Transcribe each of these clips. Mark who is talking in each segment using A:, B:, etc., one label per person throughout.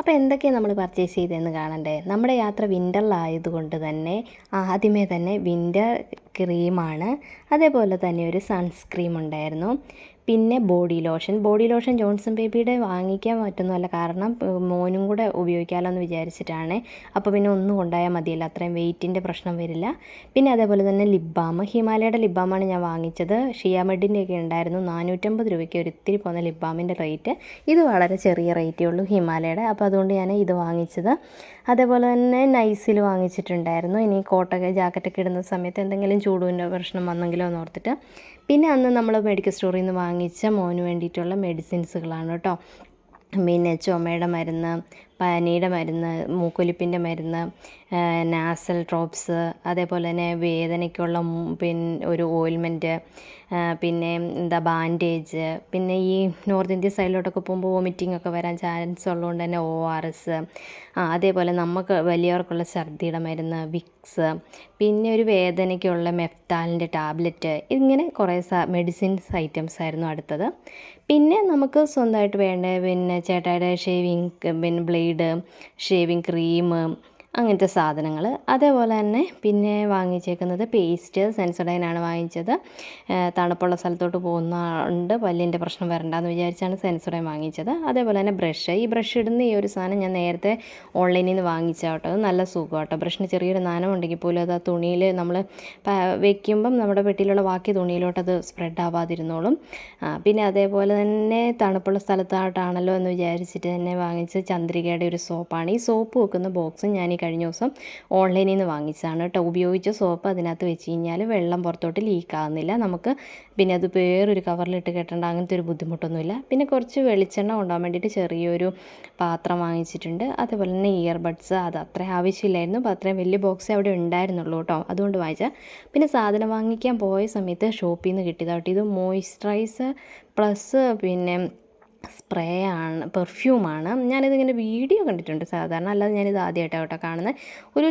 A: അപ്പോൾ എന്തൊക്കെയാണ് നമ്മൾ പർച്ചേസ് ചെയ്തതെന്ന് കാണണ്ടേ. നമ്മുടെ യാത്ര വിൻ്ററിലായതുകൊണ്ട് തന്നെ ആദ്യമേ തന്നെ വിൻ്റർ ക്രീമാണ്, അതേപോലെ തന്നെ ഒരു സൺസ്ക്രീം ഉണ്ടായിരുന്നു. പിന്നെ ബോഡി ലോഷൻ ജോൺസൺ ബേബിയുടെ വാങ്ങിക്കാൻ പറ്റുന്നതല്ല, കാരണം മോനും കൂടെ ഉപയോഗിക്കാമല്ലോ എന്ന് വിചാരിച്ചിട്ടാണ്. അപ്പോൾ പിന്നെ ഒന്നും കൊണ്ടായാൽ മതിയല്ലോ, അത്രയും വെയിറ്റിൻ്റെ പ്രശ്നം വരില്ല. പിന്നെ അതേപോലെ തന്നെ ലിപ് ബാം, ഹിമാലയയുടെ ലിപ് ബാമാണ് ഞാൻ വാങ്ങിച്ചത്. ഷിയാമെഡിൻ്റെയൊക്കെ ഉണ്ടായിരുന്നു 450 രൂപയ്ക്ക് ഒരിത്തിരി പോകുന്ന ലിപ് ബാമിൻ്റെ റേറ്റ്. ഇത് വളരെ ചെറിയ റേറ്റേ ഉള്ളൂ ഹിമാലയയുടെ, അപ്പോൾ അതുകൊണ്ട് ഞാൻ ഇത് വാങ്ങിച്ചത്. അതേപോലെ തന്നെ നൈസിൽ വാങ്ങിച്ചിട്ടുണ്ടായിരുന്നു. ഇനി കോട്ടൊക്കെ ജാക്കറ്റൊക്കെ ഇടുന്ന സമയത്ത് എന്തെങ്കിലും ചൂടിൻ്റെ പ്രശ്നം വന്നെങ്കിലോ എന്ന് ഓർത്തിട്ട്. പിന്നെ അന്ന് നമ്മൾ മെഡിക്കൽ സ്റ്റോറിൽ നിന്ന് വാങ്ങിച്ച മോന് വേണ്ടിയിട്ടുള്ള മെഡിസിൻസുകളാണ് കേട്ടോ. പിന്നെ ചുമയുടെ മരുന്ന്, പനിയുടെ മരുന്ന്, മൂക്കൊലിപ്പിൻ്റെ മരുന്ന്, നാസൽ ഡ്രോപ്സ്, അതേപോലെ തന്നെ വേദനയ്ക്കുള്ള ഒരു ഓയിൽമെൻറ്റ്, പിന്നെ ബാൻഡേജ്. പിന്നെ ഈ നോർത്ത് ഇന്ത്യൻ സൈഡിലോട്ടൊക്കെ പോകുമ്പോൾ വോമിറ്റിംഗ് ഒക്കെ വരാൻ ചാൻസ് ഉള്ളതുകൊണ്ട് തന്നെ ORS, അതേപോലെ നമുക്ക് വലിയവർക്കുള്ള ഛർദിയുടെ മരുന്ന്, വിക്സ്, പിന്നെ ഒരു വേദനയ്ക്കുള്ള മെഫ്താലിൻ്റെ ടാബ്ലറ്റ്. ഇങ്ങനെ കുറേ മെഡിസിൻസ് ഐറ്റംസ് ആയിരുന്നു അടുത്തത്. പിന്നെ നമുക്ക് സ്വന്തമായിട്ട് വേണ്ട പിന്നെ ചേട്ടായുടെ ഷേവിങ് പിന്നെ ബ്ലേഡ്, ഷേവിങ് ക്രീം, അങ്ങനത്തെ സാധനങ്ങൾ. അതേപോലെ തന്നെ പിന്നെ വാങ്ങിച്ചേക്കുന്നത് പേസ്റ്റ്, സെൻസോഡൈനാണ് വാങ്ങിച്ചത്. തണുപ്പുള്ള സ്ഥലത്തോട്ട് പോകുന്നതുകൊണ്ട് പല്ലിൻ്റെ പ്രശ്നം വരണ്ടെന്ന് വിചാരിച്ചാണ് സെൻസോഡൈൻ വാങ്ങിച്ചത്. അതേപോലെ തന്നെ ഈ ബ്രഷ് ഇടുന്ന ഈ ഒരു സാധനം ഞാൻ നേരത്തെ ഓൺലൈനിൽ നിന്ന് വാങ്ങിച്ച കേട്ടോ. അത് നല്ല സുഖം കേട്ടോ. ബ്രഷിന് ചെറിയൊരു നാനം ഉണ്ടെങ്കിൽ പോലും അത് ആ തുണിയിൽ നമ്മൾ വയ്ക്കുമ്പം നമ്മുടെ പെട്ടിയിലുള്ള ബാക്കി തുണിയിലോട്ട് അത് സ്പ്രെഡ് ആവാതിരുന്നോളും. പിന്നെ അതേപോലെ തന്നെ തണുപ്പുള്ള സ്ഥലത്തായിട്ടാണല്ലോ എന്ന് വിചാരിച്ചിട്ട് തന്നെ വാങ്ങിച്ച് ചന്ദ്രികയുടെ ഒരു സോപ്പാണ്. ഈ സോപ്പ് വെക്കുന്ന ബോക്സും ഞാൻ കഴിഞ്ഞ ദിവസം ഓൺലൈനിൽ നിന്ന് വാങ്ങിച്ചതാണ് കേട്ടോ. ഉപയോഗിച്ച സോപ്പ് അതിനകത്ത് വെച്ച് കഴിഞ്ഞാൽ വെള്ളം പുറത്തോട്ട് ലീക്ക് ആകുന്നില്ല. നമുക്ക് പിന്നെ അത് വേറൊരു കവറിലിട്ട് കെട്ടേണ്ട അങ്ങനത്തെ ഒരു ബുദ്ധിമുട്ടൊന്നുമില്ല. പിന്നെ കുറച്ച് വെളിച്ചെണ്ണ കൊണ്ടുപോകാൻ വേണ്ടിയിട്ട് ചെറിയൊരു പാത്രം വാങ്ങിച്ചിട്ടുണ്ട്. അതേപോലെ തന്നെ ഇയർബഡ്സ്, അത് അത്ര ആവശ്യമില്ലായിരുന്നു. അപ്പോൾ അത്രയും വലിയ ബോക്സേ അവിടെ ഉണ്ടായിരുന്നുള്ളൂ കേട്ടോ, അതുകൊണ്ട് വാങ്ങിച്ചാൽ. പിന്നെ സാധനം വാങ്ങിക്കാൻ പോയ സമയത്ത് ഷോപ്പിൽ നിന്ന് കിട്ടിയതാട്ടോ. ഇത് മോയ്സ്ചറൈസർ പ്ലസ് പിന്നെ സ്പ്രേ ആണ്, പെർഫ്യൂമാണ്. ഞാനിതിങ്ങനെ വീഡിയോ കണ്ടിട്ടുണ്ട് സാധാരണ, അല്ലാതെ ഞാനിത് ആദ്യമായിട്ടാണ് കേട്ടോ കാണുന്നത്. ഒരു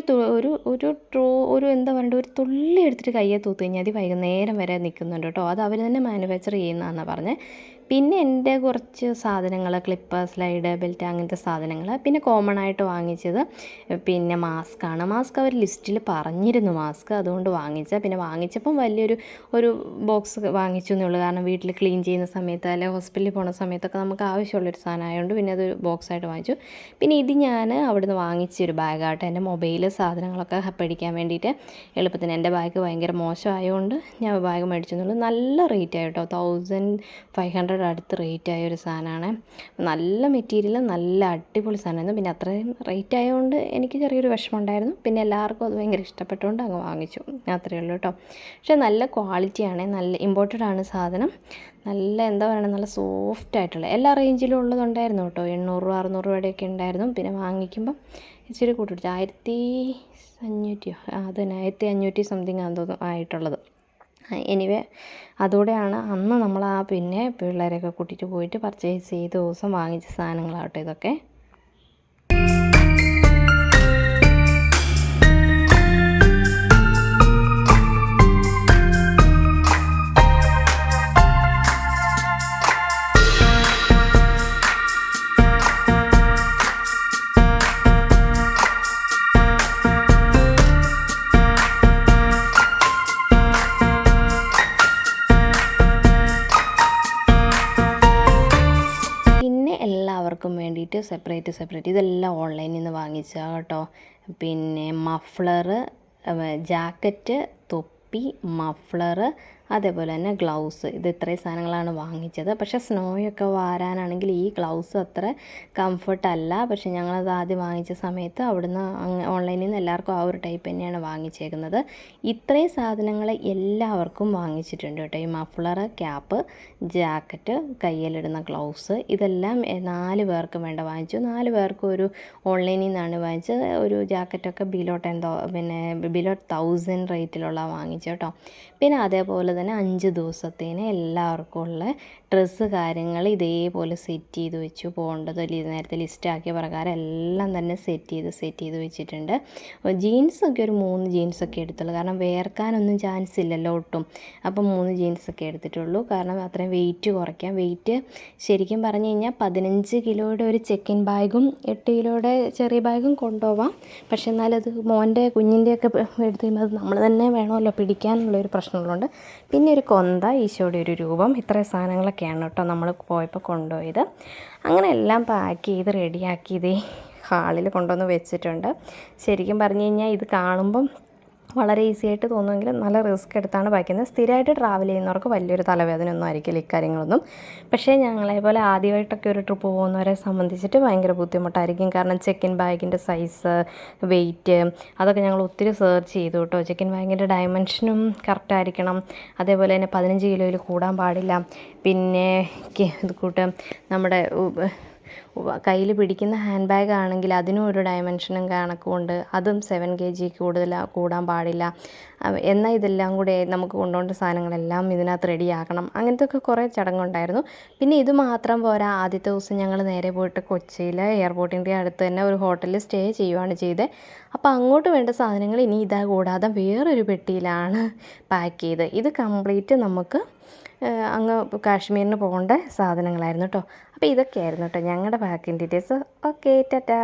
A: എന്താ പറയുക, ഒരു തുള്ളി എടുത്തിട്ട് കയ്യെ തൂത്ത് കഴിഞ്ഞാൽ അത് വൈകുന്നേരം വരെ നിൽക്കുന്നുണ്ട് കേട്ടോ. അത് അവർ തന്നെ മാനുഫാക്ചർ ചെയ്യുന്നതാണെന്നാണ് പറഞ്ഞത്. പിന്നെ എൻ്റെ കുറച്ച് സാധനങ്ങൾ, ക്ലിപ്പ്, സ്ലൈഡ്, ബെൽറ്റ്, അങ്ങനത്തെ സാധനങ്ങൾ. പിന്നെ കോമൺ ആയിട്ട് വാങ്ങിച്ചത് പിന്നെ മാസ്കാണ്. മാസ്ക് അവർ ലിസ്റ്റിൽ പറഞ്ഞിരുന്നു മാസ്ക്, അതുകൊണ്ട് വാങ്ങിച്ചത്. പിന്നെ വാങ്ങിച്ചപ്പം ഒരു ബോക്സ് വാങ്ങിച്ചു എന്നുള്ളൂ, കാരണം വീട്ടിൽ ക്ലീൻ ചെയ്യുന്ന സമയത്ത് അല്ലെങ്കിൽ ഹോസ്പിറ്റലിൽ പോകുന്ന സമയത്തൊക്കെ നമുക്ക് ആവശ്യമുള്ളൊരു സാധനമായതുകൊണ്ട് പിന്നെ അത് ബോക്സായിട്ട് വാങ്ങിച്ചു. പിന്നെ ഇത് ഞാൻ അവിടുന്ന് വാങ്ങിച്ചൊരു ബാഗാട്ടോ, എൻ്റെ മൊബൈൽ സാധനങ്ങളൊക്കെ പഠിക്കാൻ വേണ്ടിയിട്ട് എളുപ്പത്തിന്. എൻ്റെ ബാഗ് ഭയങ്കര മോശമായതുകൊണ്ട് ഞാൻ ബാഗ് മേടിച്ചെന്നുള്ളൂ. നല്ല റേറ്റ് ആയിട്ടോ, 1500 അടുത്ത് റേറ്റ് ആയ ഒരു സാധനമാണ്. നല്ല മെറ്റീരിയൽ, നല്ല അടിപൊളി സാധനമായിരുന്നു. പിന്നെ അത്രയും റേറ്റ് ആയതുകൊണ്ട് എനിക്ക് ചെറിയൊരു വിഷമം ഉണ്ടായിരുന്നു. പിന്നെ എല്ലാവർക്കും അത് ഭയങ്കര ഇഷ്ടപ്പെട്ടുകൊണ്ട് അങ്ങ് വാങ്ങിച്ചു, അത്രയേ ഉള്ളൂ കേട്ടോ. പക്ഷേ നല്ല ക്വാളിറ്റിയാണ്, നല്ല ഇമ്പോർട്ടഡ് ആണ് സാധനം. നല്ല എന്താ പറയുക, നല്ല സോഫ്റ്റ് ആയിട്ടുള്ള എല്ലാ റേഞ്ചിലും ഉള്ളതുണ്ടായിരുന്നു കേട്ടോ. 800-600 രൂപയുടെയൊക്കെ ഉണ്ടായിരുന്നു. പിന്നെ വാങ്ങിക്കുമ്പം ഇച്ചിരി കൂട്ടിട്ട് 1500 അതിന് 1500 സംതിങ് ആണെന്ന് തോന്നുന്നു ആയിട്ടുള്ളത്. എനിവേ അതോടെയാണ് അന്ന് നമ്മൾ പിന്നെ പിള്ളേരെയൊക്കെ കൂട്ടിയിട്ട് പോയിട്ട് പർച്ചേസ് ചെയ്ത ദിവസം വാങ്ങിച്ച സാധനങ്ങളാട്ടോ ഇതൊക്കെ. എല്ലാവർക്കും വേണ്ടിയിട്ട് സെപ്പറേറ്റ് ഇതെല്ലാം ഓൺലൈനിൽ നിന്ന് വാങ്ങിച്ചാൽ കേട്ടോ. പിന്നെ മഫ്ലർ, ജാക്കറ്റ്, തൊപ്പി, മഫ്ലർ, അതേപോലെ തന്നെ ഗ്ലൗസ്, ഇത് ഇത്രയും സാധനങ്ങളാണ് വാങ്ങിച്ചത്. പക്ഷേ സ്നോയൊക്കെ വാരാനാണെങ്കിൽ ഈ ഗ്ലൗസ് അത്ര കംഫർട്ടല്ല. പക്ഷേ ഞങ്ങളത് ആദ്യം വാങ്ങിച്ച സമയത്ത് അവിടുന്ന് ഓൺലൈനിൽ നിന്ന് എല്ലാവർക്കും ആ ഒരു ടൈപ്പ് തന്നെയാണ് വാങ്ങിച്ചേക്കുന്നത്. ഇത്രയും സാധനങ്ങൾ എല്ലാവർക്കും വാങ്ങിച്ചിട്ടുണ്ട് കേട്ടോ. ഈ മഫ്ലർ, ക്യാപ്പ്, ജാക്കറ്റ്, കയ്യിലിടുന്ന ഗ്ലൗസ്, ഇതെല്ലാം 4 പേർക്ക് വേണ്ട വാങ്ങിച്ചു. 4 പേർക്ക് ഒരു ഓൺലൈനിൽ നിന്നാണ് വാങ്ങിച്ചത്. ഒരു ജാക്കറ്റൊക്കെ ബിലോ 1000 റേറ്റിലുള്ള വാങ്ങിച്ചു കേട്ടോ. പിന്നെ അതേപോലെ തന്നെ 5 ദിവസത്തേന് എല്ലാവർക്കും ഉള്ള ഡ്രസ്സ് കാര്യങ്ങൾ ഇതേപോലെ സെറ്റ് ചെയ്ത് വെച്ചു. പോകേണ്ടത് നേരത്തെ ലിസ്റ്റാക്കിയ പ്രകാരം എല്ലാം തന്നെ സെറ്റ് ചെയ്ത് വെച്ചിട്ടുണ്ട്. ജീൻസൊക്കെ ഒരു 3 ജീൻസൊക്കെ എടുത്തുള്ളൂ, കാരണം വേർക്കാനൊന്നും ചാൻസ് ഇല്ലല്ലോ ഒട്ടും. അപ്പം 3 ജീൻസൊക്കെ എടുത്തിട്ടുള്ളൂ, കാരണം അത്രയും വെയിറ്റ് കുറയ്ക്കാം. വെയിറ്റ് ശരിക്കും പറഞ്ഞു കഴിഞ്ഞാൽ 15 കിലോയുടെ ഒരു ചെക്കിൻ ബാഗും 8 കിലോയുടെ ചെറിയ ബാഗും കൊണ്ടുപോവാം. പക്ഷെ എന്നാലത് മോൻ്റെ കുഞ്ഞിൻ്റെയൊക്കെ എടുത്ത് കഴിയുമ്പോൾ അത് നമ്മൾ തന്നെ വേണമല്ലോ പിടിക്കാനുള്ളൊരു പ്രശ്നമുള്ളതുകൊണ്ട്. പിന്നെ ഒരു കൊന്ത, ഈശോയുടെ ഒരു രൂപം, ഇത്രയും സാധനങ്ങളൊക്കെയാണ് കേട്ടോ നമ്മൾ പോയപ്പോൾ കൊണ്ടുപോയത്. അങ്ങനെ എല്ലാം പാക്ക് ചെയ്ത് റെഡിയാക്കി ഇതേ ഹാളിൽ കൊണ്ടുവന്ന് വെച്ചിട്ടുണ്ട്. ശരിക്കും പറഞ്ഞു കഴിഞ്ഞാൽ ഇത് കാണുമ്പം വളരെ ഈസി ആയിട്ട് തോന്നുമെങ്കിലും നല്ല റിസ്ക് എടുത്താണ് പാക്കുന്നത്. സ്ഥിരമായിട്ട് ട്രാവൽ ചെയ്യുന്നവർക്ക് വലിയൊരു തലവേദന ഒന്നും ആയിരിക്കില്ല ഇക്കാര്യങ്ങളൊന്നും. പക്ഷേ ഞങ്ങളെപ്പോലെ ആദ്യമായിട്ടൊക്കെ ഒരു ട്രിപ്പ് പോകുന്നവരെ സംബന്ധിച്ചിട്ട് ഭയങ്കര ബുദ്ധിമുട്ടായിരിക്കും. കാരണം ചെക്കിൻ ബാഗിൻ്റെ സൈസ്, വെയിറ്റ്, അതൊക്കെ ഞങ്ങൾ ഒത്തിരി സെർച്ച് ചെയ്തു കേട്ടോ. ചെക്കിൻ ബാഗിൻ്റെ ഡയമെൻഷനും കറക്റ്റായിരിക്കണം. അതേപോലെ തന്നെ 15 കിലോയിൽ കൂടാൻ പാടില്ല. പിന്നെ ഇത് കൂട്ട് നമ്മുടെ കയ്യിൽ പിടിക്കുന്ന ഹാൻഡ് ബാഗ് ആണെങ്കിൽ അതിനും ഒരു ഡയമെൻഷനും കണക്കുമുണ്ട്. അതും 7 kg കൂടുതൽ കൂടാൻ പാടില്ല. എന്നാൽ ഇതെല്ലാം കൂടെ നമുക്ക് കൊണ്ടുപോകേണ്ട സാധനങ്ങളെല്ലാം ഇതിനകത്ത് റെഡിയാക്കണം. അങ്ങനത്തെ ഒക്കെ കുറേ ചടങ്ങുണ്ടായിരുന്നു. പിന്നെ ഇത് മാത്രം പോരാ, ആദ്യത്തെ ദിവസം ഞങ്ങൾ നേരെ പോയിട്ട് കൊച്ചിയിലെ എയർപോർട്ടിൻ്റെ അടുത്ത് തന്നെ ഒരു ഹോട്ടലിൽ സ്റ്റേ ചെയ്യുകയാണ് ചെയ്തത്. അപ്പോൾ അങ്ങോട്ട് വേണ്ട സാധനങ്ങൾ ഇനി ഇതാ കൂടാതെ വേറൊരു പെട്ടിയിലാണ് പാക്ക് ചെയ്ത്. ഇത് കംപ്ലീറ്റ് നമുക്ക് അങ്ങ് കാശ്മീരിന് പോകേണ്ട സാധനങ്ങളായിരുന്നു കേട്ടോ. അപ്പോൾ ഇതൊക്കെയായിരുന്നു കേട്ടോ ഞങ്ങളുടെ പാക്കിംഗ് ഡീറ്റെയിൽസ്. ഓക്കെ, ടാറ്റാ.